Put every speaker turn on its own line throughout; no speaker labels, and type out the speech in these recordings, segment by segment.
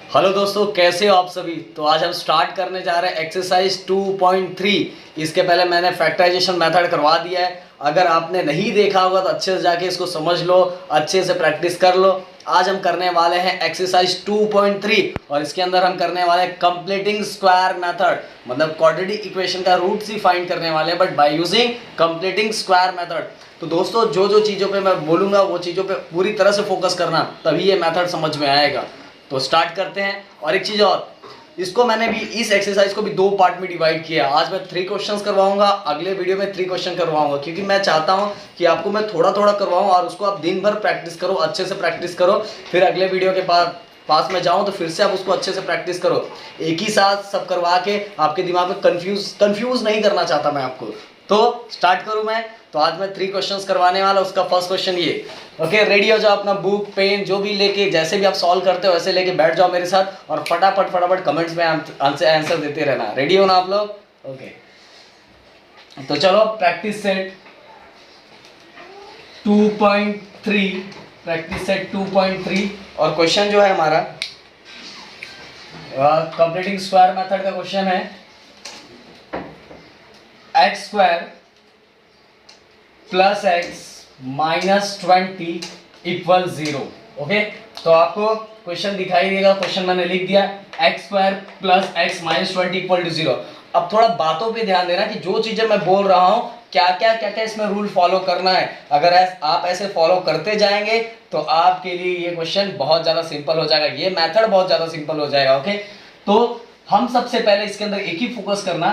Hello दोस्तों, कैसे हो आप सभी। तो आज हम स्टार्ट करने जा रहे हैं एक्सरसाइज 2.3। इसके पहले मैंने फैक्टराइजेशन मेथड करवा दिया है। अगर आपने नहीं देखा होगा तो अच्छे से जाके इसको समझ लो, अच्छे से प्रैक्टिस कर लो। आज हम करने वाले हैं एक्सरसाइज 2.3 और इसके अंदर हम करने वाले हैं कंप्लीटिंग स्क्वायर मेथड, मतलब क्वाड्रेटिक इक्वेशन का रूट्स ही फाइंड करने वाले हैं, but by using completing square method. तो दोस्तों, जो जो चीज़ों पे मैं बोलूँगा वो चीज़ों पे पूरी तरह से फोकस करना, तभी ये मेथड समझ में आएगा। तो स्टार्ट करते हैं। और एक चीज़ और, इसको मैंने भी इस एक्सरसाइज को भी 2 पार्ट में डिवाइड किया। आज मैं 3 क्वेश्चंस करवाऊंगा, अगले वीडियो में 3 क्वेश्चन करवाऊंगा, क्योंकि मैं चाहता हूं कि आपको मैं थोड़ा थोड़ा करवाऊं और उसको आप दिन भर प्रैक्टिस करो, अच्छे से प्रैक्टिस करो। फिर अगले वीडियो के बाद पास में जाऊं तो फिर से आप उसको अच्छे से प्रैक्टिस करो। एक ही साथ सब करवा के आपके दिमाग में कंफ्यूज नहीं करना चाहता मैं आपको। तो स्टार्ट करूं मैं। तो आज मैं 3 क्वेश्चंस करवाने वाला। उसका फर्स्ट क्वेश्चन ये। ओके, रेडी हो जाओ, अपना बुक पेन जो भी लेके, जैसे भी आप सॉल्व करते हो वैसे लेके बैठ जाओ मेरे साथ और फटाफट कमेंट्स में आंसर देते रहना। रेडी हो ना आप लोग? ओके, तो चलो प्रैक्टिस सेट 2.3, प्रैक्टिस सेट 2.3। और क्वेश्चन जो है हमारा कंप्लीटिंग स्क्वायर मेथड का क्वेश्चन है। X square plus X minus 20 equal 0। Okay, तो आपको क्वेश्चन दिखाई देगा। क्वेश्चन मैंने लिख दिया, X square plus X minus 20 equal to 0। अब थोड़ा बातों पे ध्यान देना कि जो चीजें मैं बोल रहा हूं क्या क्या इसमें रूल फॉलो करना है। अगर आप ऐसे फॉलो करते जाएंगे तो आपके लिए ये क्वेश्चन बहुत ज्यादा सिंपल हो जाएगा, ये मेथड बहुत ज्यादा सिंपल हो जाएगा। ओके, तो हम सबसे पहले इसके अंदर एक ही फोकस करना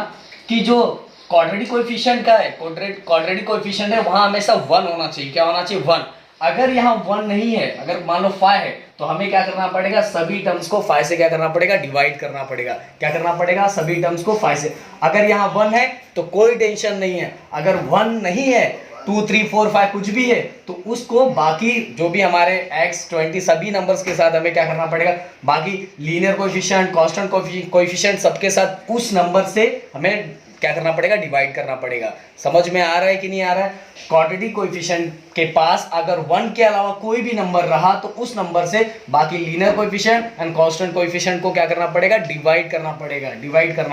कि जो क्वाड्रेटिक कोएफिशिएंट का है, क्वाड्रेटिक कोएफिशिएंट है, वहां हमेशा 1 होना चाहिए। क्या होना चाहिए? 1। अगर यहाँ 1 नहीं है, अगर मान लो 5 है, तो हमें क्या करना पड़ेगा? सभी टर्म्स को 5 से क्या करना पड़ेगा? डिवाइड करना पड़ेगा। क्या करना पड़ेगा? सभी टर्म्स को 5 से। अगर यहाँ 1 है तो कोई टेंशन नहीं है। अगर 1 नहीं है, 2 3 4 5 कुछ भी है, तो उसको बाकी जो भी हमारे x 20 सभी नंबर्स के साथ हमें क्या करना पड़ेगा? बाकी लीनियर कोएफिशिएंट, कांस्टेंट कोएफिशिएंट सबके साथ उस नंबर से हमें क्या करना पड़ेगा? डिवाइड करना पड़ेगा। समझ में आ रहा है कि नहीं आ रहा है? क्वाड्रेटिक कोएफिशिएंट के पास अगर 1 के अलावा कोई भी नंबर रहा तो उस नंबर से बाकी linear coefficient and constant coefficient को क्या करना पड़ेगा? डिवाइड करना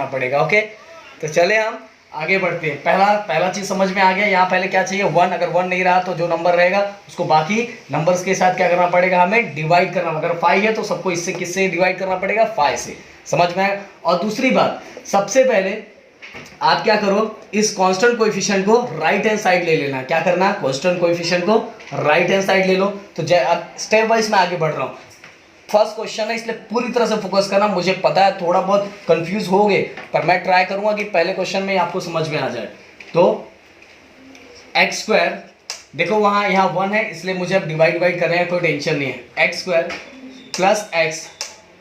पड़ेगा। ओके, तो चले हम आगे बढ़ते हैं। पहला चीज समझ में आ गया। यहाँ पहले क्या चाहिए? 1। अगर 1 नहीं रहा तो जो नंबर रहेगा उसको बाकी नंबर्स के साथ क्या करना पड़ेगा? हमें डिवाइड करना। अगर 5 है तो सबको इससे किससे डिवाइड करना पड़ेगा? 5 से। समझ में आया? और दूसरी बात, सबसे पहले आप क्या करो, इस कांस्टेंट कोएफिशिएंट को राइट हैंड साइड ले लेना। क्या करना? कांस्टेंट कोएफिशिएंट को राइट हैंड साइड ले लो। तो स्टेप वाइज मैं आगे बढ़ रहा हूँ। फर्स्ट क्वेश्चन है, इसलिए पूरी तरह से फोकस करना। मुझे पता है थोड़ा बहुत कंफ्यूज हो गए, पर मैं ट्राई करूंगा कि पहले क्वेश्चन में आपको समझ में आ जाए। तो एक्स स्क्वायर, देखो वहां यहाँ 1 है इसलिए मुझे अब डिवाइड करने का कोई टेंशन नहीं है। X square plus X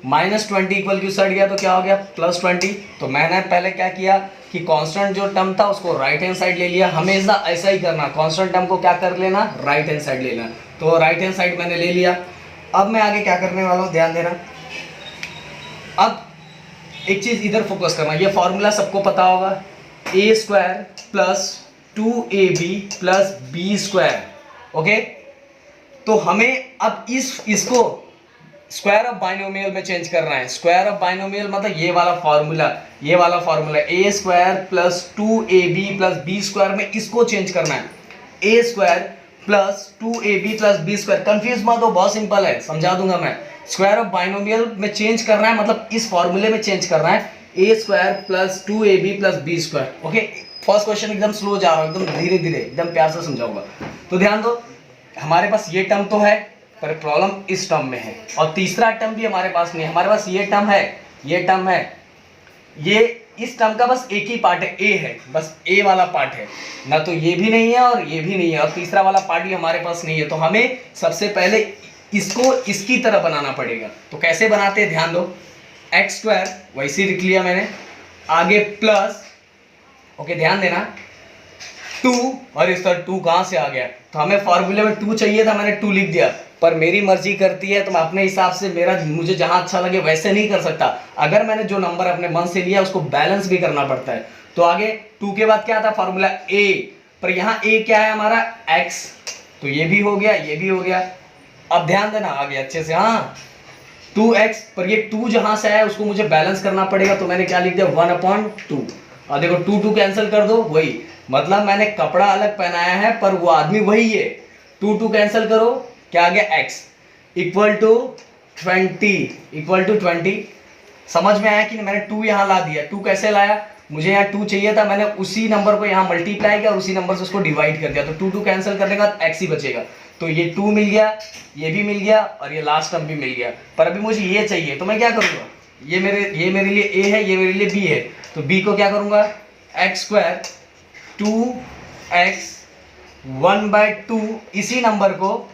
minus 20 equal Q सट गया तो क्या हो गया? प्लस 20। तो मैंने पहले क्या किया कि कांस्टेंट जो टर्म था उसको राइट हैंड साइड ले लिया। हमेशा ऐसा ही करना, कांस्टेंट टर्म को क्या कर लेना? राइट हैंड साइड लेना। तो राइट हैंड साइड मैंने ले लिया। अब मैं आगे क्या करने वाला हूँ, ध्यान देना। अब एक चीज इधर फोकस करना, ये फॉर्मूला सबको पता होगा, A square plus 2ab plus B square. Okay, तो हमें अब इसको स्क्वायर ऑफ बाइनोमियल में चेंज करना है। स्क्वायर ऑफ बाइनोमियल मतलब ये वाला formula A square plus 2ab plus B square में इसको चेंज करना है। A square plus 2ab plus B square, confuse मत हो, बहुत सिंपल है, समझा दूंगा मैं। स्क्वायर ऑफ बाइनोमियल में चेंज करना है, मतलब इस फॉर्मूले में चेंज करना है। A square plus 2ab plus B square. Okay, first question एकदम स्लो जा रहा हूँ, एकदम धीरे धीरे, एकदम प्यार से समझाऊंगा। तो ध्यान दो, हमारे पास ये टर्म तो है, पर प्रॉब्लम इस टर्म में है, और तीसरा टर्म भी हमारे पास नहीं है। हमारे पास ये टर्म है, ये इस टर्म का बस एक ही पार्ट है, ए है, बस ए वाला पार्ट है ना, तो ये भी नहीं है और ये भी नहीं है, और तीसरा वाला पार्ट भी हमारे पास नहीं है। तो हमें सबसे पहले इसको इसकी तरह बनाना पड़ेगा। तो कैसे बनाते हैं, ध्यान दो। एक्स स्क्वायर वैसे लिख लिया मैंने, आगे प्लस, ओके ध्यान देना, 2, और इस तरह 2 कहां से आ गया? तो हमें फॉर्मूले में 2 चाहिए था, मैंने 2 लिख दिया। पर मेरी मर्जी करती है तो मैं अपने हिसाब से, मुझे जहां अच्छा लगे वैसे नहीं कर सकता। अगर मैंने जो नंबर अपने मन से लिया उसको बैलेंस भी करना पड़ता है। तो आगे 2 के बाद क्या था? फॉर्मूला ए, पर यहाँ ए क्या है हमारा? एक्स, तो ये भी हो गया, ये भी हो गया। अब ध्यान देना आगे अच्छे से। हाँ, 2x, पर ये 2 जहां से आया उसको मुझे बैलेंस करना पड़ेगा, तो मैंने क्या लिख दिया 1/2। और देखो 2 कैंसिल कर दो, वही मतलब मैंने कपड़ा अलग पहनाया है पर वो आदमी वही है। 2 कैंसिल करो, क्या आ गया x इक्वल टू 20। समझ में आया कि नहीं? मैंने 2 यहाँ ला दिया। 2 कैसे लाया? मुझे यहाँ 2 चाहिए था, मैंने उसी नंबर को यहाँ मल्टीप्लाई किया और उसी नंबर से उसको डिवाइड कर दिया, तो 2 कैंसिल करने के बाद x ही बचेगा। तो ये 2 मिल गया, ये भी मिल गया और ये लास्ट टर्म भी मिल गया। पर अभी मुझे ये चाहिए, तो मैं क्या करूँगा? ये मेरे लिए a है, ये मेरे लिए b है, तो b को क्या करूँगा? x², 2x 1/2, इसी नंबर को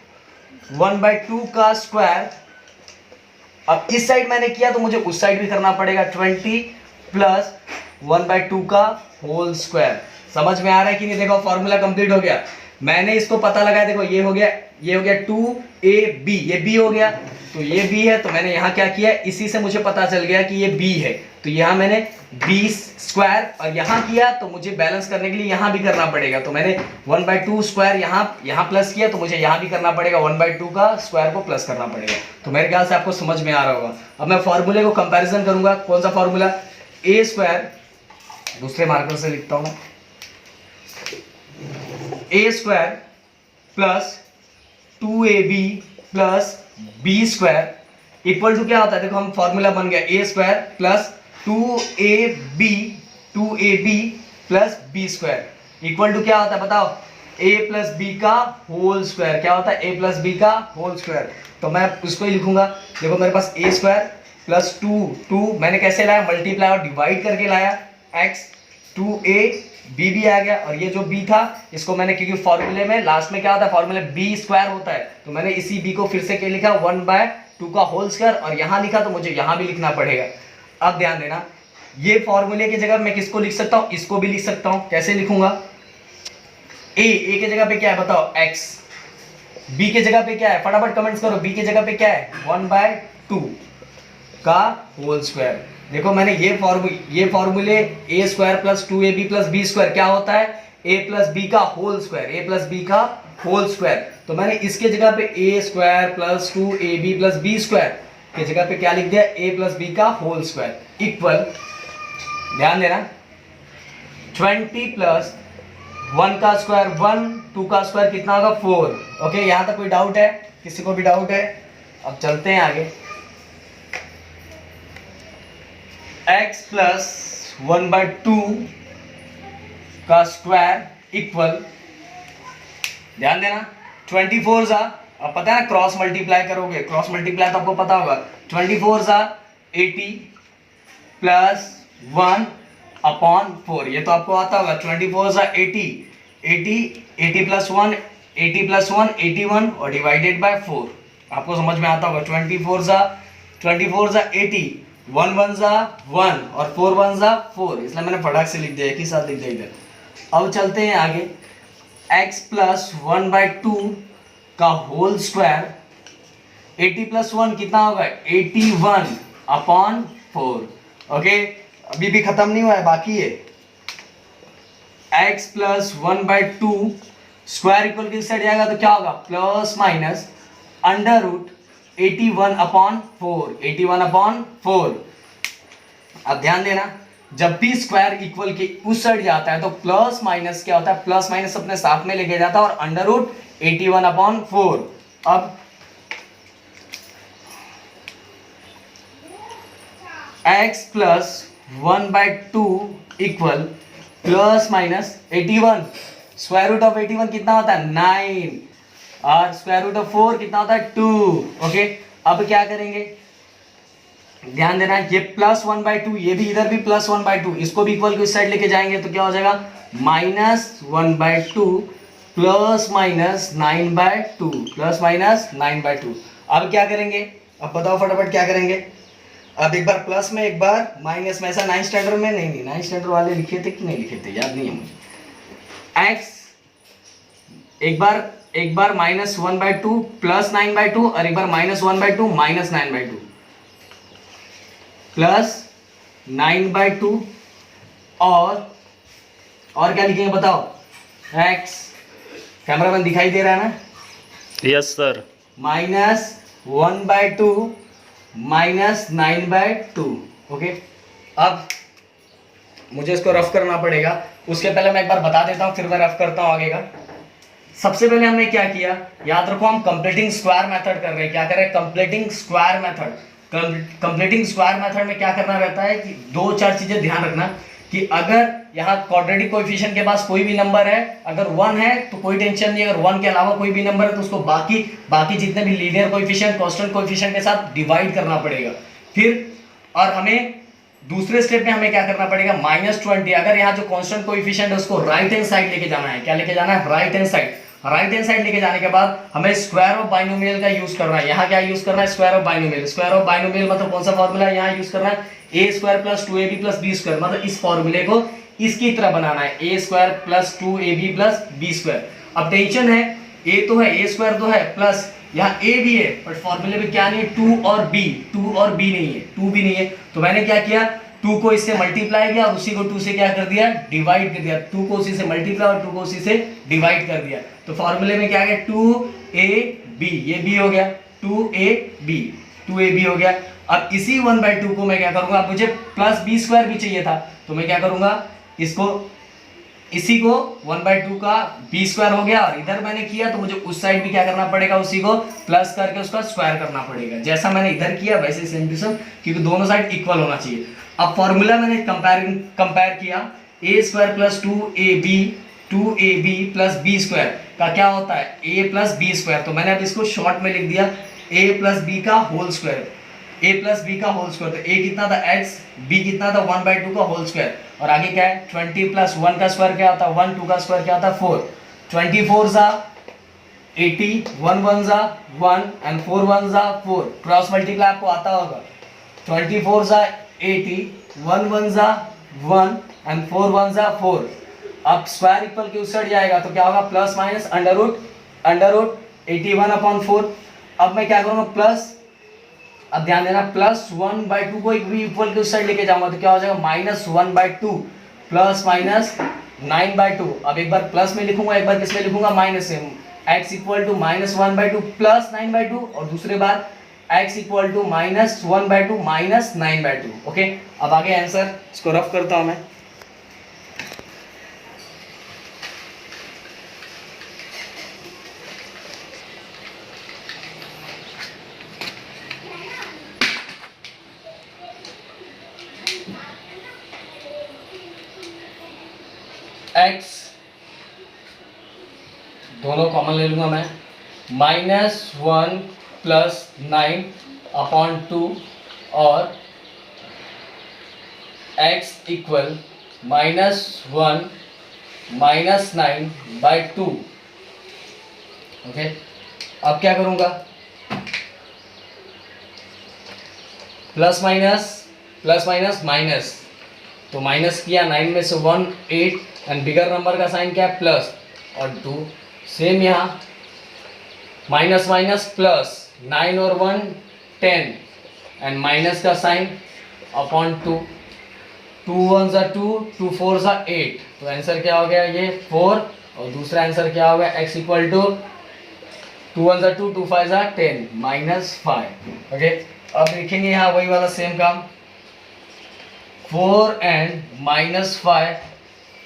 1/2 का स्क्वायर। अब इस साइड मैंने किया तो मुझे उस साइड भी करना पड़ेगा, 20 प्लस 1/2 का होल स्क्वायर। समझ में आ रहा है कि नहीं? देखो फॉर्मूला कंप्लीट हो गया। मैंने इसको पता लगाया, देखो ये हो गया 2ab, ये b हो गया, तो ये b है, तो मैंने यहाँ क्या किया, इसी से मुझे पता चल गया कि ये b है, तो यहाँ मैंने b², और यहाँ किया तो मुझे बैलेंस करने के लिए यहाँ भी करना पड़ेगा, तो मैंने 1/2 स्क्वायर यहाँ प्लस किया, तो मुझे यहाँ भी करना पड़ेगा, 1/2 का स्क्वायर को प्लस करना पड़ेगा। तो मेरे ख्याल से आपको समझ में आ रहा होगा। अब मैं फॉर्मूले को कंपैरिजन करूंगा। कौन सा फॉर्मूला? a², दूसरे मार्कर से लिखता हूं, a² plus 2ab plus b² equal to क्या होता है? देखो हम फॉर्मूला बन गया a² plus 2ab plus b² equal to क्या होता है बताओ? a प्लस b का होल स्क्वायर। क्या होता है? a प्लस b का होल स्क्वायर। तो मैं उसको ही लिखूंगा। देखो मेरे पास a² प्लस 2 मैंने कैसे लाया? मल्टीप्लाई और डिवाइड करके लाया, x 2ab भी आ गया, और ये जो b था इसको मैंने, क्योंकि फॉर्मूले में लास्ट में क्या होता है? फॉर्मूले b² होता है, तो मैंने इसी b को फिर से क्या लिखा? 1/2 का होल स्क्वायर, और यहाँ लिखा तो मुझे यहाँ भी लिखना पड़ेगा। अब ध्यान देना, ये फॉर्मूले की जगह मैं किसको लिख सकता हूँ? इसको भी लिख सकता हूँ। कैसे लिखूंगा? a की जगह पे क्या है बताओ? x। b के जगह पे क्या है? फटाफट कमेंट्स करो, b की जगह पे क्या है? 1/2 का होल स्क्वायर। देखो मैंने ये फॉर्मूले a² plus 2ab plus b² क्या होता है? a प्लस b का whole square, a plus b का होल स्क्वायर। तो मैंने इसके जगह पे a² plus 2ab plus b² के जगह पे क्या लिख दिया? a प्लस b का होल स्क्वायर इक्वल, ध्यान देना, 20 प्लस 1 का स्क्वायर 1, 2 का स्क्वायर कितना होगा? 4। ओके, यहां तक कोई डाउट है? किसी को भी डाउट है? अब चलते हैं आगे। x प्लस 1/2 का स्क्वायर इक्वल, ध्यान देना, 24 जा, अब पता है ना क्रॉस मल्टीप्लाई करोगे, क्रॉस मल्टीप्लाई तो आपको पता होगा, 24 जा 80 प्लस 1/4, ये तो आपको आता होगा। 24 जा 80 प्लस 1 81 और डिवाइडेड बाय 4, आपको समझ में आता होगा। 24 जा 80, 1 1 जा 1 और 4 1 जा 4, इसलिए मैंने फटाक से लिख दिया, एक ही साथ लिख दिया इधर। अब चलते हैं आगे। x प्लस 1/2 का होल स्क्वायर, 80 प्लस 1 कितना होगा? 81/4। ओके, अभी भी खत्म नहीं हुआ है, बाकी है। x प्लस 1/2 स्क्वायर इक्वल किस साइड जाएगा? तो क्या होगा? Plus minus under root 81/4, 81/4। अब ध्यान देना, जब भी स्क्वायर इक्वल के उस साइड जाता है तो प्लस माइनस क्या होता है? प्लस माइनस अपने साथ में लेके जाता है, और अंडर रूट 81/4। अब x plus 1/2 equal plus minus 81, square root of 81 कितना होता है? 9, और स्क्वायर रूट ऑफ 4 कितना होता है? 2। ओके, अब क्या करेंगे? ध्यान देना, ये प्लस 1/2, ये भी इधर भी प्लस 1/2, इसको भी इक्वल को इस साइड लेके जाएंगे तो क्या हो जाएगा? -1/2 प्लस माइनस 9/2 प्लस माइनस 9/2। अब क्या करेंगे? अब बताओ फटाफट क्या करेंगे? अब एक बार प्लस में एक बार माइनस में, ऐसा 9 स्टैंडर्ड में नहीं 9 स्टैंडर्ड वाले लिखे थे कि नहीं लिखे थे, याद नहीं है मुझे। x एक बार -1/2 प्लस 9/2, और एक बार -1/2 माइनस 9/2 प्लस 9/2, और क्या लिखेंगे बताओ? x, कैमरामैन दिखाई दे रहा है ना?
Yes sir.
-1/2 -9/2। ओके, अब मुझे इसको रफ करना पड़ेगा, उसके पहले मैं एक बार बता देता हूँ, फिर मैं रफ करता हूँ आगे का। सबसे पहले हमने क्या किया, याद रखो हम कंप्लीटिंग स्क्वायर मेथड कर रहे हैं। क्या कर रहे हैं, completing square method. Completing square method में क्या करना रहता है कि दो चार चीजें ध्यान रखना, कि अगर यहाँ क्वाड्रेटिक कोएफिशिएंट के पास कोई भी नंबर है, अगर 1 है तो कोई टेंशन नहीं, अगर 1 के अलावा कोई भी नंबर है तो उसको बाकी जितने भी लीनियर कोएफिशिएंट, कांस्टेंट कोएफिशिएंट के साथ डिवाइड करना पड़ेगा। फिर और हमें दूसरे स्टेप में हमें क्या करना पड़ेगा, -20, अगर यहाँ जो कांस्टेंट कोएफिशिएंट है उसको राइट हैंड साइड लेके जाना है। क्या लेके जाना है, right hand side. Right hand side लेके जाने के बाद हमें स्क्वायर ऑफ बाइनोमियल का यूज करना है। यहाँ क्या यूज करना है, square of binomial. Square of binomial मतलब कौन सा फॉर्मूला है, यहाँ यूज करना है a² + 2ab + b², मतलब इस फॉर्मूले को इसकी तरह बनाना है, a² + 2ab + b²। अब टेंशन है, a तो है, a² तो है, प्लस यहाँ a भी है, बट फॉर्मूले में क्या नहीं है, 2 और b नहीं है, 2 भी नहीं है। तो मैंने क्या किया, 2 को इससे मल्टीप्लाई किया और उसी को 2 से क्या कर दिया, डिवाइड कर दिया। 2 को उसी से मल्टीप्लाई और 2 को उसी से डिवाइड कर दिया। तो फॉर्मूले में क्या आ गया, 2ab, ये b हो गया, 2ab हो गया। अब इसी 1/2 को मैं क्या करूंगा, अब मुझे प्लस b² भी चाहिए था, तो मैं क्या करूंगा, इसी को 1/2 का b² हो गया, और इधर मैंने किया तो मुझे उस साइड भी क्या करना पड़ेगा, उसी को प्लस करके उसका स्क्वायर करना पड़ेगा। जैसा मैंने इधर किया वैसे सेम टू सेम, क्योंकि दोनों साइड इक्वल होना चाहिए। अब फॉर्मूला मैंने कंपेयर किया, a² + 2ab + b² का क्या होता है, a + b²। तो मैंने अब इसको शॉर्ट में लिख दिया, a + b का होल स्क्वायर, a + b का होल स्क्वायर। तो a कितना था x, b कितना था 1/2 का होल स्क्वायर, और आगे क्या है 20 + 1 का स्क्वायर क्या होता है 1, 2 का स्क्वायर क्या होता है 4, 24 सा 80, 1 1 सा 1 एंड 4 1 सा 4। क्रॉस मल्टीप्लाई आपको आता होगा, 24 सा 80, 1 1 सा 1 एंड 4 1 सा 4। अब स्क्वायर इक्वल के उस साइड जाएगा तो क्या होगा, प्लस माइनस अंडर रूट 81/4। अब मैं क्या करूंगा, प्लस, अब ध्यान देना, +1/2 को भी इक्वल के उस साइड लेके जाऊंगा तो क्या हो जाएगा, -1/2 प्लस माइनस 9/2। अब एक बार प्लस में लिखूंगा, एक बार किस में लिखूंगा, माइनस से। x = -1/2 प्लस 9/2, और दूसरे बार x = -1/2 माइनस 9/2। ओके, अब आगे आंसर, इसको रफ करता हूं मैं। x दोनों कॉमन ले लूंगा मैं, -1 + 9/2 और x = -1 - 9/2। ओके, अब क्या करूंगा, प्लस माइनस माइनस, तो माइनस किया, 9 में से 1 8 एंड बिगर नंबर का साइन क्या है, प्लस और 2। सेम यहाँ माइनस माइनस प्लस, 9 और 1 10 एंड माइनस का साइन अपॉन 2, 2 1 सा 2, 2 4 सा 8। तो आंसर क्या हो गया, ये 4, और दूसरा आंसर क्या हो गया, x = 2 1 सा 2, 2 5 सा 10 -5। ओके, अब देखेंगे यहाँ वही वाला सेम काम, 4 and -5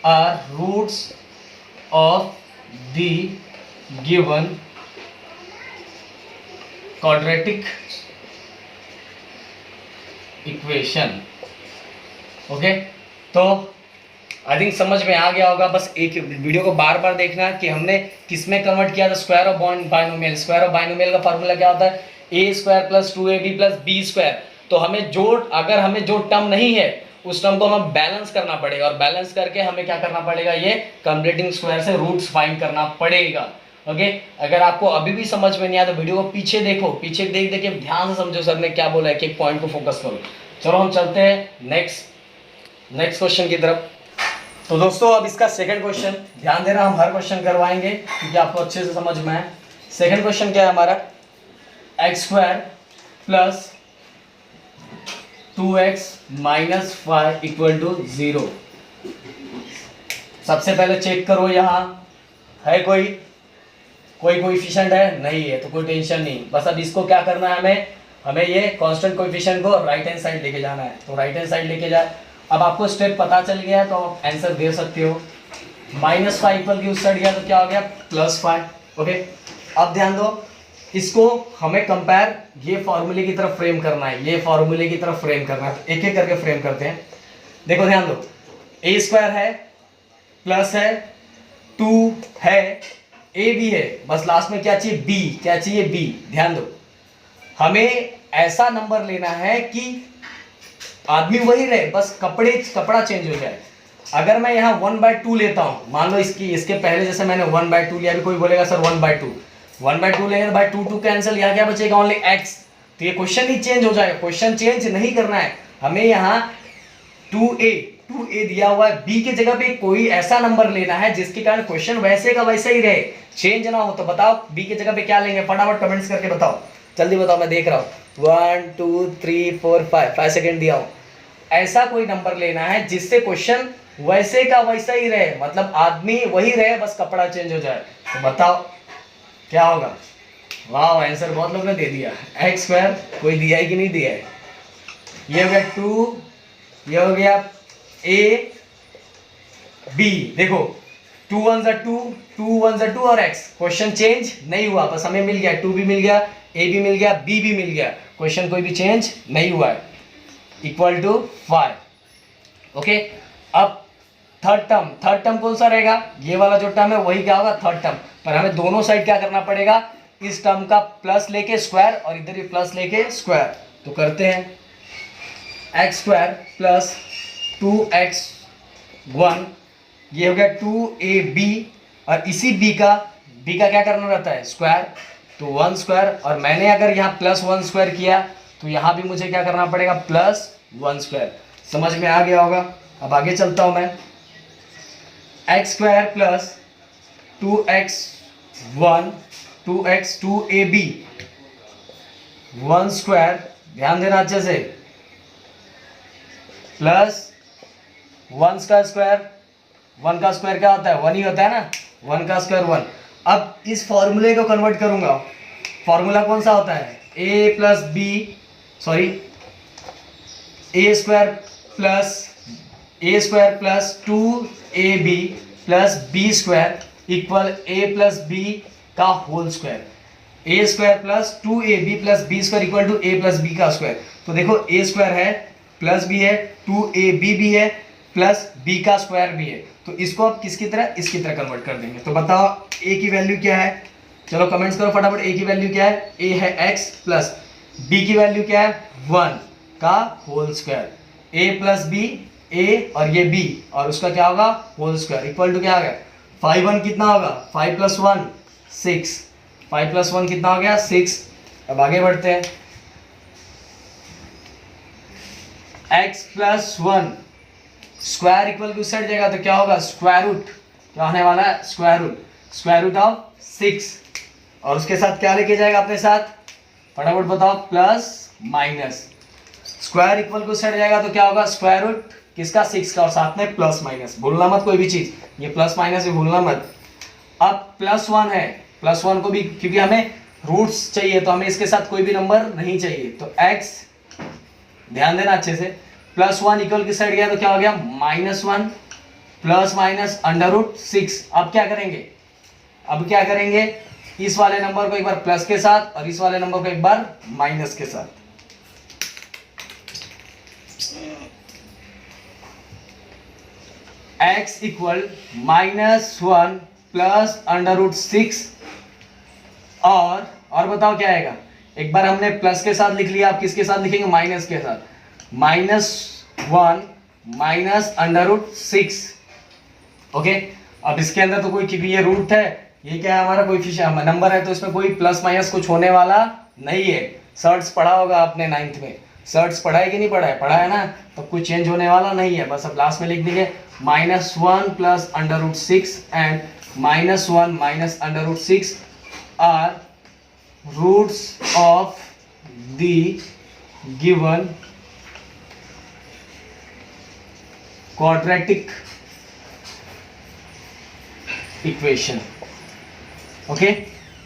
are roots of the given quadratic equation। Okay, तो आई थिंक समझ में आ गया होगा। बस एक वीडियो को बार बार देखना कि हमने किस में कन्वर्ट किया था, square of binomial. Square of binomial का फॉर्मूला क्या होता है, a² + 2ab + b²। तो हमें अगर हमें जो टर्म नहीं है उस टर्म को हमें बैलेंस करना पड़ेगा, और बैलेंस करके हमें क्या करना पड़ेगा, ये कंप्लीटिंग स्क्वायर से रूट्स फाइंड करना पड़ेगा। ओके, अगर आपको अभी भी समझ में नहीं आया तो वीडियो को पीछे देखो, पीछे देख के ध्यान से समझो सर ने क्या बोला है, एक एक पॉइंट को फोकस करो। चलो हम चलते हैं नेक्स्ट क्वेश्चन की तरफ। तो दोस्तों अब इसका सेकंड क्वेश्चन, ध्यान देना, हम हर क्वेश्चन करवाएंगे क्योंकि आपको अच्छे से समझ में आए। सेकंड क्वेश्चन क्या है हमारा, x² + 2x - 5 = 0। सबसे पहले चेक करो यहाँ है कोई कोएफिशिएंट है, नहीं है तो कोई टेंशन नहीं। बस अब इसको क्या करना है, हमें हमें ये कांस्टेंट कोएफिशिएंट को राइट हैंड साइड लेके जाना है, तो राइट हैंड साइड लेके जाए। अब आपको स्टेप पता चल गया है तो आप आंसर दे सकते हो। -5 इक्वल की उस साइड गया तो क्या हो गया +5। ओके, अब ध्यान दो, इसको हमें कंपेयर ये फॉर्मूले की तरफ फ्रेम करना है, ये फॉर्मूले की तरफ फ्रेम करना है, तो एक एक करके फ्रेम करते हैं। देखो ध्यान दो, a² है, प्लस है, 2 है, a भी है, बस लास्ट में क्या चाहिए b, क्या चाहिए b। ध्यान दो, हमें ऐसा नंबर लेना है कि आदमी वही रहे, बस कपड़ा चेंज हो जाए। अगर मैं यहाँ 1/2 लेता हूँ, मान लो इसके पहले जैसे मैंने 1/2 लिया, अभी कोई बोलेगा सर 1/2 लेंगे तो भाई 2 कैंसिल, यहाँ क्या बचेगा ओनली x। तो ये क्वेश्चन ही चेंज हो जाएगा, क्वेश्चन चेंज नहीं करना है हमें। यहाँ 2a दिया हुआ है, b की जगह पे कोई ऐसा नंबर लेना है जिसके कारण क्वेश्चन वैसे का वैसे ही रहे, चेंज ना हो। तो बताओ b की जगह पे क्या लेंगे, फटाफट कमेंट्स करके बताओ, जल्दी बताओ, मैं देख रहा हूँ। 1 2 3 4 5 सेकेंड दिया हूँ। ऐसा कोई नंबर लेना है जिससे क्वेश्चन वैसे का वैसा ही रहे, मतलब आदमी वही रहे, बस कपड़ा चेंज हो जाए। तो बताओ क्या होगा। वाह, आंसर बहुत लोग ने दे दिया। x² कोई दिया है कि नहीं दिया है। ये हो गया 2, ये हो गया a b। देखो 2 1 ज़ा 2, 2 1 ज़ा 2 और x, क्वेश्चन चेंज नहीं हुआ, बस हमें मिल गया 2 भी मिल गया, a भी मिल गया, b भी मिल गया, क्वेश्चन कोई भी चेंज नहीं हुआ है, इक्वल टू 5। ओके, अब थर्ड टर्म कौन सा रहेगा, ये वाला जो टर्म है वही क्या होगा थर्ड टर्म। पर हमें दोनों साइड क्या करना पड़ेगा, इस टर्म का प्लस लेके स्क्वायर और इधर भी प्लस लेके स्क्वायर। तो करते हैं, x² प्लस 2x1, ये हो गया 2ab, और इसी b का क्या करना रहता है स्क्वायर, तो 1 स्क्वायर। और मैंने अगर यहाँ +1 स्क्वायर किया तो यहाँ भी मुझे क्या करना पड़ेगा +1 स्क्वायर। समझ में आ गया होगा। अब आगे चलता हूँ मैं, x² plus 2x1 2ab 1 square, ध्यान देना अच्छे से, प्लस 1 का स्क्वायर, 1 का स्क्वायर क्या होता है 1 ही होता है ना, 1 का स्क्वायर 1। अब इस फॉर्मूले को कन्वर्ट करूंगा, फॉर्मूला कौन सा होता है a square plus 2ab plus b square equal a plus b का whole square. a square plus 2ab plus b square equal to a plus b का स्क्वायर। तो देखो a स्क्वायर है, प्लस b है, 2ab भी है, plus b का square भी है। तो इसको आप किसकी तरह, इसकी तरह कन्वर्ट कर देंगे। तो बताओ a की वैल्यू क्या है, चलो कमेंट्स करो फटाफट। a की वैल्यू क्या है, a है x प्लस b की वैल्यू क्या है 1 का whole square, a plus b, a और ये b और उसका क्या होगा होल स्क्वायर इक्वल टू क्या आ गया 5 1 कितना होगा 5 + 1 6, 5 + 1 कितना हो गया 6। अब आगे बढ़ते हैं, x + 1 square equal to set जाएगा तो क्या होगा स्क्वायर रूट, क्या होने वाला है स्क्वायर रूट ऑफ 6, और उसके साथ क्या लेके जाएगा अपने साथ, फटाफट बताओ, plus minus. Square equal to set जाएगा तो क्या होगा स्क्वायर रूट किसका 6 का, और साथ में प्लस माइनस, भूलना मत कोई भी चीज, ये प्लस माइनस भी भूलना मत। अब +1 है, +1 को भी क्योंकि हमें रूट्स चाहिए तो हमें इसके साथ कोई भी नंबर नहीं चाहिए, तो x, ध्यान देना अच्छे से, +1 इक्वल की साइड गया तो क्या हो गया -1 प्लस माइनस √6। अब क्या करेंगे, इस वाले नंबर को एक बार प्लस के साथ और इस वाले नंबर को एक बार माइनस के साथ। x इक्वल -1 प्लस √6, और बताओ क्या आएगा, एक बार हमने प्लस के साथ लिख लिया, आप किसके साथ लिखेंगे माइनस के साथ, -1 माइनस √6। ओके, अब इसके अंदर तो कोई, क्योंकि ये रूट है, ये क्या है हमारा कोएफिशिएंट नंबर है, तो इसमें कोई प्लस माइनस कुछ होने वाला नहीं है। सर्ट्स पढ़ा होगा आपने 9th में, सर्ट्स पढ़ा है कि नहीं पढ़ा है, पढ़ा है ना, तो कुछ चेंज होने वाला नहीं है। बस अब लास्ट में लिख देंगे -1 plus √6 and -1 minus √6 are roots of the given quadratic equation. Okay,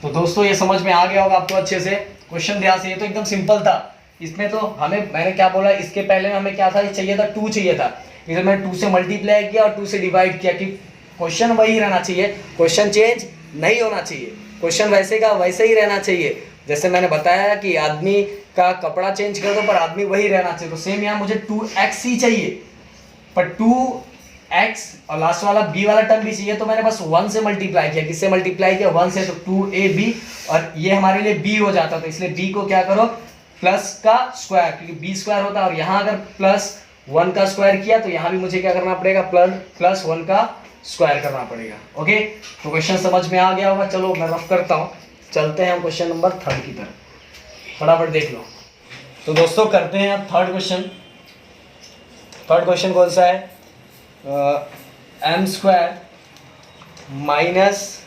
तो दोस्तों ये समझ में आ गया होगा आपको अच्छे से। क्वेश्चन ध्यान से, ये तो एकदम सिंपल था। इसमें तो हमें, मैंने क्या बोला इसके पहले में, हमें क्या था, चाहिए था 2 चाहिए था, इधर मैंने 2 से मल्टीप्लाई किया और 2 से डिवाइड किया कि क्वेश्चन वही रहना चाहिए, क्वेश्चन चेंज नहीं होना चाहिए, क्वेश्चन वैसे का वैसे ही रहना चाहिए। जैसे मैंने बताया कि आदमी का कपड़ा चेंज कर दो पर आदमी वही रहना चाहिए, तो सेम यहाँ मुझे 2x ही चाहिए, पर 2x और लास्ट वाला b वाला टर्म भी चाहिए, तो मैंने बस 1 से मल्टीप्लाई किया। किससे मल्टीप्लाई किया? 1 से, तो 2ab, और ये हमारे लिए b हो जाता, तो इसलिए b को क्या करो, प्लस का स्क्वायर, क्योंकि b स्क्वायर होता है, और यहाँ अगर प्लस 1 का स्क्वायर किया तो यहाँ भी मुझे क्या करना पड़ेगा, प्लस 1 का स्क्वायर करना पड़ेगा। ओके, तो क्वेश्चन समझ में आ गया होगा। चलो मैं रफ करता हूँ, चलते हैं हम क्वेश्चन नंबर 3 की तरफ, फटाफट देख लो। तो दोस्तों करते हैं अब थर्ड क्वेश्चन। थर्ड क्वेश्चन कौन सा है? m² minus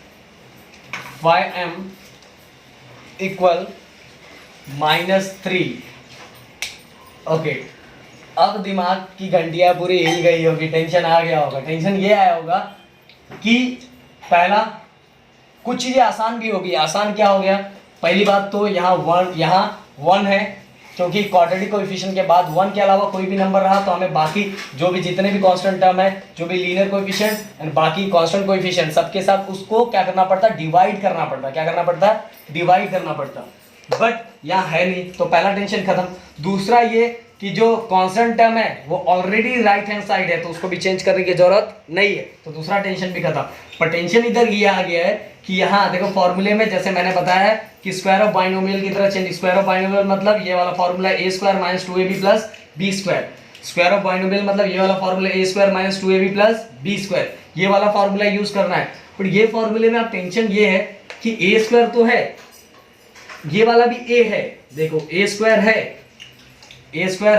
5m equal -3। Okay, अब दिमाग की घंटियां पूरी हिल गई होगी, टेंशन आ गया होगा। टेंशन ये आया होगा कि पहला कुछ चीज़ें आसान भी होगी। आसान क्या हो गया? पहली बात तो यहाँ 1 है, क्योंकि क्वाड्रेटिक कोएफिशिएंट के बाद 1 के अलावा कोई भी नंबर रहा तो हमें बाकी जो भी जितने भी कांस्टेंट टर्म है, जो भी लीनियर कोएफिशिएंट एंड बाकी कांस्टेंट कोएफिशिएंट, सबके साथ उसको क्या करना पड़ता है, डिवाइड करना पड़ता। क्या करना पड़ता है? डिवाइड करना पड़ता। बट यहाँ है नहीं, तो पहला टेंशन खत्म। दूसरा ये कि जो कांस्टेंट टर्म है वो ऑलरेडी राइट हैंड साइड है, तो उसको भी चेंज करने की जरूरत नहीं है, तो दूसरा टेंशन भी खत्म। पर टेंशन इधर ये आ गया है कि यहाँ देखो फॉर्मूले में, जैसे मैंने बताया है कि स्क्वायर ऑफ बाइनोमियल की तरह चेंज। स्क्वायर ऑफ बाइनोमियल मतलब ये वाला formula a² minus 2ab plus b²। Square of binomial मतलब ये वाला formula a² minus 2ab plus b², ये वाला फॉर्मूला यूज करना है। पर ये फॉर्मूले में अब टेंशन ये है कि a² तो है, ये वाला भी a है, देखो a²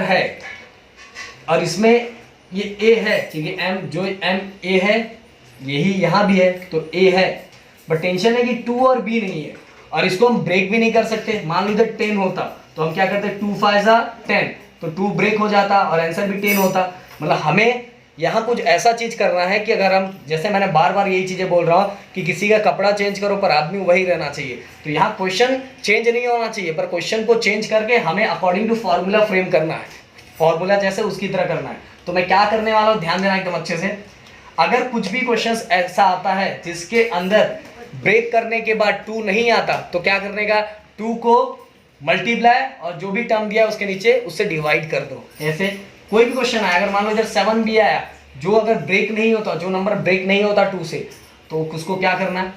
है और इसमें ये a है, क्योंकि m जो m a है यही यहाँ भी है, तो a है। बट टेंशन है कि 2 और b नहीं है, और इसको हम ब्रेक भी नहीं कर सकते। मान लो इधर 10 होता तो हम क्या करते, 2 5 10, तो 2 ब्रेक हो जाता और आंसर भी 10 होता। मतलब हमें यहाँ कुछ ऐसा चीज करना है कि अगर हम, जैसे मैंने बार बार यही चीजें बोल रहा हूँ कि किसी का कपड़ा चेंज करो पर आदमी वही रहना चाहिए, तो यहाँ क्वेश्चन चेंज नहीं होना चाहिए, पर क्वेश्चन को चेंज करके हमें अकॉर्डिंग टू फॉर्मूला फ्रेम करना है, फॉर्मूला जैसे उसकी तरह करना है। तो मैं क्या करने वाला हूँ, ध्यान देना एकदम अच्छे से। अगर कुछ भी क्वेश्चन ऐसा आता है जिसके अंदर ब्रेक करने के बाद 2 नहीं आता, तो क्या करने का, 2 को मल्टीप्लाई और जो भी टर्म दिया उसके नीचे उससे डिवाइड कर दो। ऐसे कोई भी क्वेश्चन आया, अगर मान लो इधर 7 भी आया, जो अगर ब्रेक नहीं होता, जो नंबर ब्रेक नहीं होता 2 से, तो उसको क्या करना है,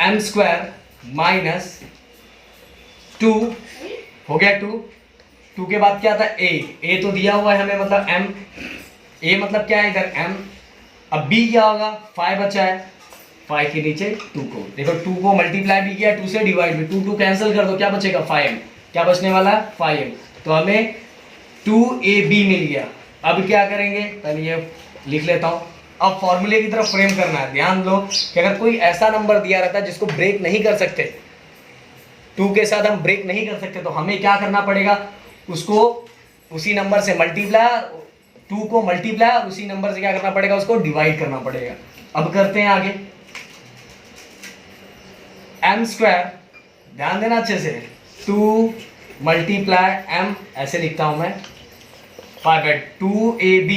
m² माइनस 2 हो गया। 2 के बाद क्या था, a तो दिया हुआ है हमें, मतलब m, a मतलब क्या है इधर m। अब b क्या होगा, 5 बचा है, 5 के नीचे 2 को, देखो 2 को मल्टीप्लाई भी किया, 2 से डिवाइड भी, 2 कैंसिल कर दो, क्या बचेगा 5m, क्या बचने वाला 5m, तो हमें 2ab मिल गया। अब क्या करेंगे, पहले ये लिख लेता हूँ। अब फॉर्मूले की तरफ फ्रेम करना है। ध्यान दो कि अगर कोई ऐसा नंबर दिया रहता है जिसको ब्रेक नहीं कर सकते, 2 के साथ हम ब्रेक नहीं कर सकते, तो हमें क्या करना पड़ेगा, उसको उसी नंबर से मल्टीप्लाई, 2 को मल्टीप्लाई और उसी नंबर से क्या करना पड़ेगा, उसको डिवाइड करना पड़ेगा। अब करते हैं आगे, m², ध्यान देना अच्छे से, 2 मल्टीप्लाई m, ऐसे लिखता हूं मैं, 5/2ab।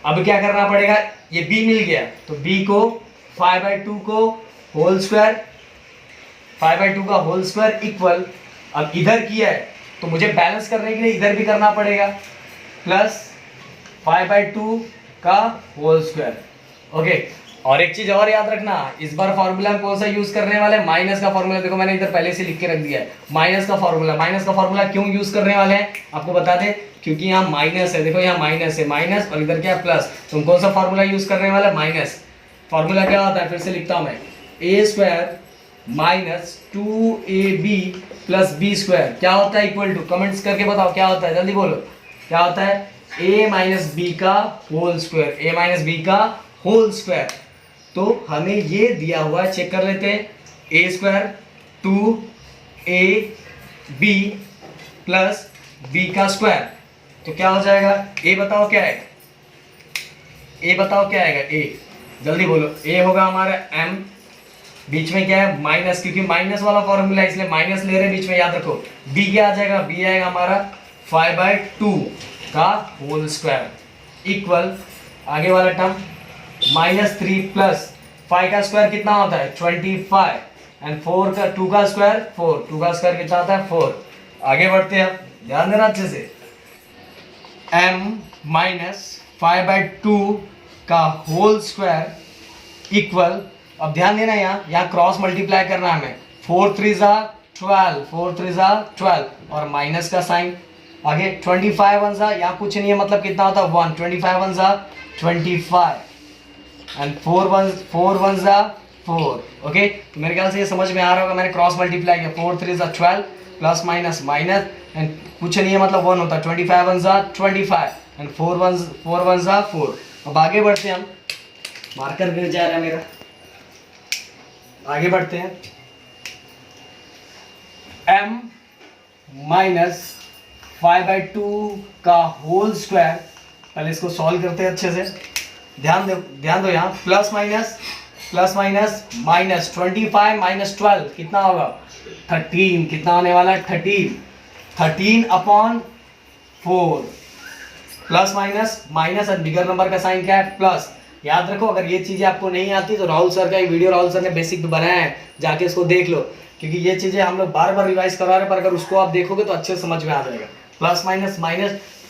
अब क्या करना पड़ेगा, ये b मिल गया, तो b को 5/2 को होल स्क्वायर, 5/2 का होल स्क्वायर इक्वल, अब इधर किया है तो मुझे बैलेंस करने के लिए इधर भी करना पड़ेगा, प्लस 5/2 का होल स्क्वायर। ओके, और एक चीज और याद रखना, इस बार फॉर्मूला हम कौन सा यूज करने वाले हैं, माइनस का फॉर्मूला। देखो मैंने इधर पहले से लिख के रख दिया है, माइनस का फॉर्मूला। माइनस का फॉर्मूला क्यों यूज करने वाले हैं आपको बता दें, क्योंकि यहाँ माइनस है, देखो यहाँ माइनस है, माइनस और इधर क्या है प्लस, तो कौन सा फॉर्मूला यूज करने वाला है, माइनस। फॉर्मूला क्या होता है, फिर से लिखता हूँ मैं, a² minus 2ab plus b², क्या होता है इक्वल टू, कमेंट्स करके बताओ क्या होता है, जल्दी बोलो क्या होता है, a माइनस b का whole square, a minus b का होल स्क्वायर। तो हमें ये दिया हुआ है, चेक कर लेते हैं, a² 2ab प्लस b का स्क्वायर, तो क्या हो जाएगा, a बताओ क्या है, a बताओ क्या आएगा, a जल्दी बोलो, a होगा हमारा m, बीच में क्या है माइनस, क्योंकि माइनस वाला फॉर्मूला इसलिए माइनस ले रहे हैं बीच में, याद रखो। b क्या आ जाएगा, b आएगा हमारा 5/2 का होल स्क्वायर इक्वल आगे वाला टर्म -3 प्लस 5 का स्क्वायर कितना होता है 25 एंड 4 का 2 का स्क्वायर 4, 2 का स्क्वायर कितना होता है 4। आगे बढ़ते हैं, ध्यान देना अच्छे से। m माइनस 5/2 का होल स्क्वायर इक्वल, अब ध्यान देना यहाँ क्रॉस मल्टीप्लाई करना है हमें, 4 3 जा 12, 4 3 जा 12 और माइनस का साइन आगे 25 1 जा, यहाँ कुछ नहीं है मतलब कितना होता है 1, 25 1 जा 25 एंड 4 1 जा 4। ओके, तो मेरे ख्याल से ये समझ में आ रहा होगा, मैंने क्रॉस मल्टीप्लाई किया, 4 3 जा 12 प्लस माइनस माइनस एंड कुछ नहीं है मतलब 1 होता है, 25 1 जा 25 एंड 4 1 जा 4। अब आगे बढ़ते हैं हम, मार्कर गिर जा रहा है मेरा, आगे बढ़ते हैं। m माइनस 5/2 का होल स्क्वायर, पहले इसको सॉल्व करते हैं अच्छे से, ध्यान दो यहाँ प्लस माइनस माइनस 25 माइनस 12 कितना होगा 13, कितना होने वाला है 13 अपॉन 4 प्लस माइनस और बिगर नंबर का साइन क्या है प्लस। याद रखो, अगर ये चीजें आपको नहीं आती तो राहुल सर का एक वीडियो राहुल सर ने बेसिक पे बनाया है, जाके इसको देख लो, क्योंकि ये चीजें हम लोग बार बार रिवाइज करवा रहे हैं, पर अगर उसको आप देखोगे तो अच्छे समझ में आ जाएगा। प्लस माइनस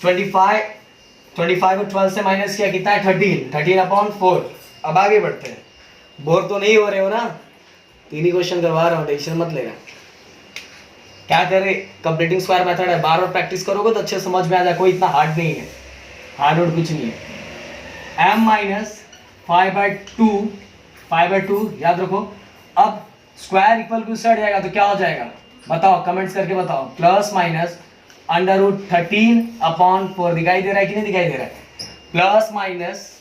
25 को 12 से माइनस किया कितना है 13 अपॉन 4। अब आगे बढ़ते हैं, बोर तो नहीं हो रहे हो ना, 3 ही क्वेश्चन करवा रहा हूँ, टेंशन मत लेना। क्या करे, कंप्लीटिंग स्क्वायर मेथड है, बार बार प्रैक्टिस करोगे तो अच्छे समझ में आ जाए, कोई इतना हार्ड नहीं है, हार्ड और कुछ नहीं है। m माइनस 5/2 याद रखो। अब स्क्वायर इक्वल टू से हट जाएगा तो क्या हो जाएगा बताओ, कमेंट्स करके बताओ। प्लस माइनस √13 अपॉन 4, दिखाई दे रहा है कि नहीं दिखाई दे रहा है। Plus minus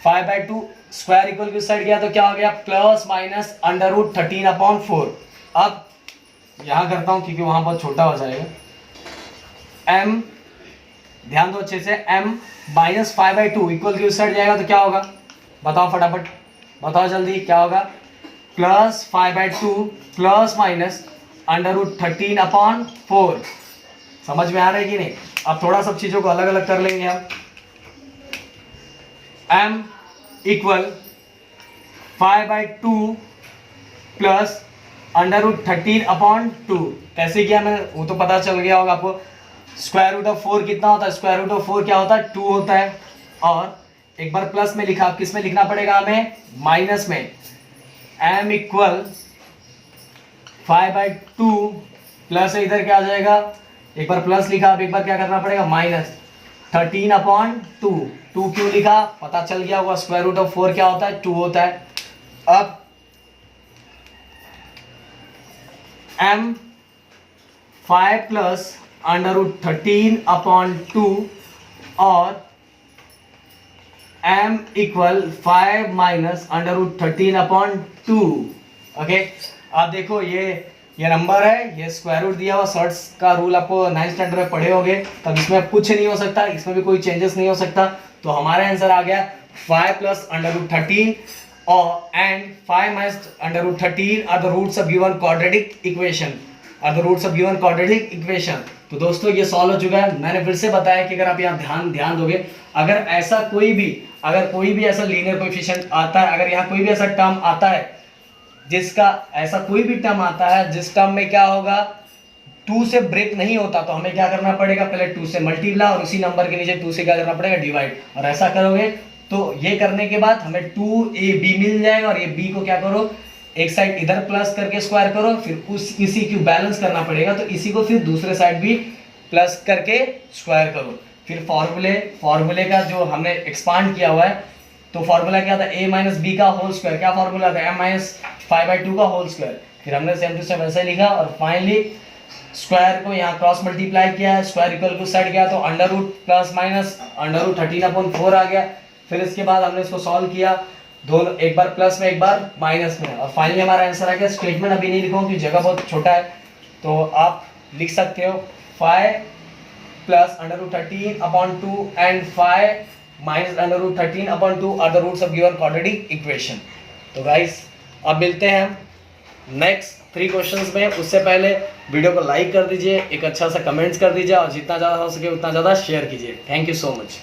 5/2 square equal to से हट गया तो क्या हो गया प्लस माइनस √13 अपॉन 4। अब यहां करता हूं क्योंकि वहां बहुत छोटा हो जाएगा। m ध्यान दो अच्छे से, m माइनस 5/2 इक्वल टू से हट जाएगा तो क्या होगा बताओ, फटाफट बताओ जल्दी क्या होगा। Plus 5/2 plus minus √13 upon 4। समझ में आ रहा है कि नहीं। अब थोड़ा सब चीजों को अलग अलग कर लेंगे हम। m equal 5/2 plus √13 upon 2। कैसे किया मैंने वो तो पता चल गया होगा आपको। स्क्वायर रूट ऑफ 4 कितना होता है, स्क्वायर रूट ऑफ 4 क्या होता है 2 होता है, और एक बार प्लस में लिखा, किस में लिखना पड़ेगा हमें माइनस में। m इक्वल 5/2 प्लस इधर क्या आ जाएगा, एक बार प्लस लिखा, अब एक बार क्या करना पड़ेगा माइनस 13 अपॉन 2। 2 क्यों लिखा पता चल गया होगा, स्क्वायर रूट ऑफ 4 क्या होता है 2 होता है। अब m 5 प्लस √13 अपॉन 2 और m equal 5 minus √13 upon 2। Okay, आप देखो ये नंबर है, ये स्क्वायर रूट दिया हुआ, शॉर्ट्स का रूल आपको 9th स्टैंडर्ड में पढ़े होंगे, तब इसमें अब कुछ नहीं हो सकता, इसमें भी कोई चेंजेस नहीं हो सकता। तो हमारा आंसर आ गया 5 प्लस √13 और and 5 minus √13 are the roots of given quadratic equation, are the roots of given quadratic equation. तो दोस्तों ये सॉल्व हो चुका है। मैंने फिर से बताया कि अगर आप यहाँ ध्यान दोगे, अगर ऐसा कोई भी ऐसा लीनियर कोएफिशिएंट आता है, अगर यहाँ कोई भी ऐसा टर्म आता है जिसका ऐसा कोई भी टर्म आता है जिस टर्म में क्या होगा 2 से ब्रेक नहीं होता, तो हमें क्या करना पड़ेगा, पहले 2 से मल्टीप्लाई और उसी नंबर के नीचे 2 से क्या करना पड़ेगा डिवाइड। और ऐसा करोगे तो ये करने के बाद हमें 2ab मिल जाएगा, और ये b को क्या करो एक साइड इधर प्लस करके स्क्वायर करो, फिर इसी को बैलेंस करना पड़ेगा, तो इसी को फिर दूसरे साइड भी प्लस करके स्क्वायर करो। फिर फॉर्मूले का जो हमने एक्सपांड किया हुआ है, तो फॉर्मूला क्या था a माइनस बी का होल स्क्वायर, क्या फॉर्मूला था m माइनस 5/2 का होल स्क्वायर। फिर हमने सेम टू सेम वैसे लिखा, और फाइनली स्क्वायर को यहाँ क्रॉस मल्टीप्लाई किया है, स्क्वायर इक्वल टू साइड गया तो under root plus minus √13 upon 4 आ गया। फिर इसके बाद हमने इसको सॉल्व किया, दोनों एक बार प्लस में एक बार माइनस में, और फाइनली हमारा आंसर आ गया। स्टेटमेंट अभी नहीं लिखूंगा क्योंकि जगह बहुत छोटा है, तो आप लिख सकते हो 5 plus √13 upon 2 and 5 minus √13 upon 2 are the roots of given quadratic equation. तो गाइस अब मिलते हैं नेक्स्ट 3 क्वेश्चंस में। उससे पहले वीडियो को लाइक कर दीजिए, एक अच्छा सा कमेंट्स कर दीजिए और जितना ज़्यादा हो सके उतना ज़्यादा शेयर कीजिए। Thank you so much.